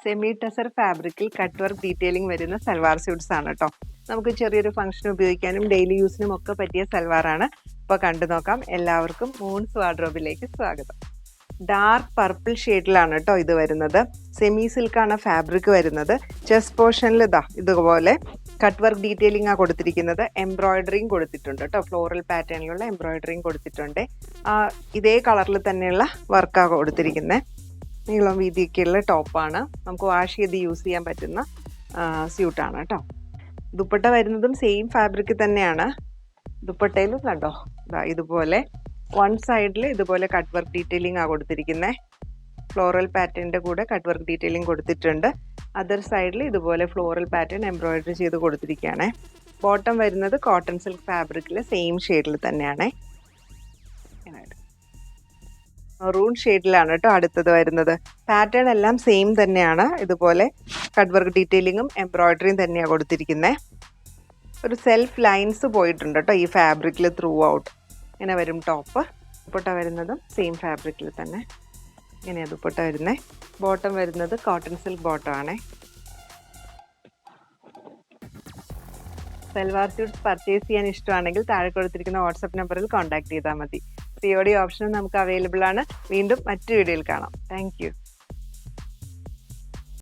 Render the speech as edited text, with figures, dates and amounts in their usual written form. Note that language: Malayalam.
സെമി ടെസർ ഫാബ്രിക്കിൽ കട്ട് വർക്ക് ഡീറ്റെയിലിംഗ് വരുന്ന സൽവാർ സ്യൂട്ട്സ് ആണ് കേട്ടോ. നമുക്ക് ചെറിയൊരു ഫംഗ്ഷൻ ഉപയോഗിക്കാനും ഡെയിലി യൂസിനും ഒക്കെ പറ്റിയ സൽവാറാണ്. ഇപ്പോൾ കണ്ടു നോക്കാം. എല്ലാവർക്കും മൂൺസ് വാർഡ്രോബിലേക്ക് സ്വാഗതം. ഡാർക്ക് പർപ്പിൾ ഷെയ്ഡിലാണ് കേട്ടോ ഇത് വരുന്നത്. സെമി സിൽക്കാണ് ഫാബ്രിക് വരുന്നത്. ചെസ്റ്റ് പോർഷനിൽ ഇതുപോലെ കട്ട് വർക്ക് ഡീറ്റെയിലിംഗ് ആണ് കൊടുത്തിരിക്കുന്നത്. എംബ്രോയിഡറിയും കൊടുത്തിട്ടുണ്ട് കേട്ടോ. ഫ്ലോറൽ പാറ്റേണിലുള്ള എംബ്രോയിഡറിയും കൊടുത്തിട്ടുണ്ട്. ഇതേ കളറിൽ തന്നെയുള്ള വർക്കാണ് കൊടുത്തിരിക്കുന്നത്. നീളം വീതിയൊക്കെയുള്ള ടോപ്പാണ്. നമുക്ക് വാഷ് ചെയ്ത് യൂസ് ചെയ്യാൻ പറ്റുന്ന സ്യൂട്ടാണ് കേട്ടോ. ദുപ്പട്ട വരുന്നതും സെയിം ഫാബ്രിക് തന്നെയാണ്. ദുപ്പട്ടയിലും കണ്ടോ ഇതുപോലെ വൺ സൈഡിൽ ഇതുപോലെ കട്ട് വർക്ക് ഡീറ്റെയിലിംഗ് ആണ് കൊടുത്തിരിക്കുന്നത്. ഫ്ലോറൽ പാറ്റേണിൻ്റെ കൂടെ കട്ട് വർക്ക് ഡീറ്റെയിലിംഗ് കൊടുത്തിട്ടുണ്ട്. അതർ സൈഡിൽ ഇതുപോലെ ഫ്ലോറൽ പാറ്റേൺ എംബ്രോയിഡറി ചെയ്ത് കൊടുത്തിരിക്കുകയാണ്. ബോട്ടം വരുന്നത് കോട്ടൺ സിൽക്ക് ഫാബ്രിക്കിൽ സെയിം ഷെയ്ഡിൽ തന്നെയാണ്. മെറൂൺ ഷെയ്ഡിലാണ് കേട്ടോ അടുത്തത് വരുന്നത്. പാറ്റേൺ എല്ലാം സെയിം തന്നെയാണ്. ഇതുപോലെ കട്ട് വർക്ക് ഡീറ്റെയിലിങ്ങും എംബ്രോയിഡറിയും തന്നെയാണ് കൊടുത്തിരിക്കുന്നത്. ഒരു സെൽഫ് ലൈൻസ് പോയിട്ടുണ്ട് കേട്ടോ ഈ ഫാബ്രിക്കിൽ ത്രൂ ഔട്ട്. ഇങ്ങനെ വരും ടോപ്പ്. ദുപ്പട്ട വരുന്നതും സെയിം ഫാബ്രിക്കിൽ തന്നെ ഇങ്ങനെയാണ് ദുപ്പട്ട വരുന്നത്. ബോട്ടം വരുന്നത് കോട്ടൺ സിൽക്ക് ബോട്ടം ആണ്. സൽവാർ സ്യൂട്ട്സ് പർച്ചേസ് ചെയ്യാൻ ഇഷ്ടമാണെങ്കിൽ താഴെ കൊടുത്തിരിക്കുന്ന വാട്സപ്പ് നമ്പറിൽ കോൺടാക്ട് ചെയ്താൽ മതി. COD ഓപ്ഷനും നമുക്ക് അവൈലബിൾ ആണ്. വീണ്ടും മറ്റു വീഡിയോയിൽ കാണാം. താങ്ക്